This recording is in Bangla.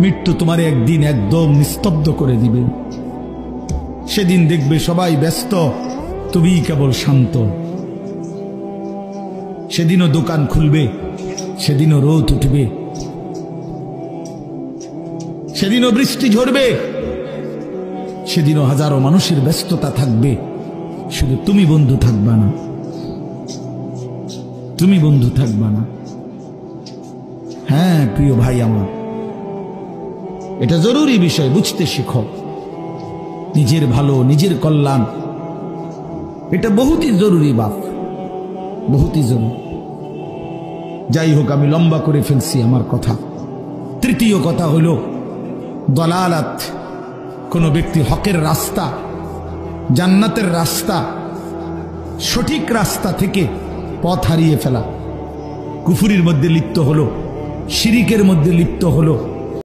মৃত্যু তোমারে একদিন একদম নিস্তব্ধ করে দিবে। সেদিন দেখবে সবাই ব্যস্ত, তুমি কেবল শান্ত। সেদিনও দোকান খুলবে, সেদিনও রোদ উঠবে, সেদিনও বৃষ্টি ঝরবে, সেদিনও হাজারো মানুষের ব্যস্ততা থাকবে, শুধু তুমি বন্ধু থাকবা না, তুমি বন্ধু থাকবা না। হ্যাঁ প্রিয় ভাই আমার, এটা জরুরি বিষয়, বুঝতে শিখো। নিজের ভালো, নিজের কল্যাণ, এটা বহুতই জরুরি বাপ, বহুতই জরুরি। যাই হোক, আমি লম্বা করে ফেলছি আমার কথা। তৃতীয় কথা হলো দলালাত, কোন ব্যক্তি হকের রাস্তা, জান্নাতের রাস্তা, সঠিক রাস্তা থেকে পথ হারিয়ে ফেলা, কুফরির মধ্যে লিপ্ত হলো, শিরিকের মধ্যে লিপ্ত হলো,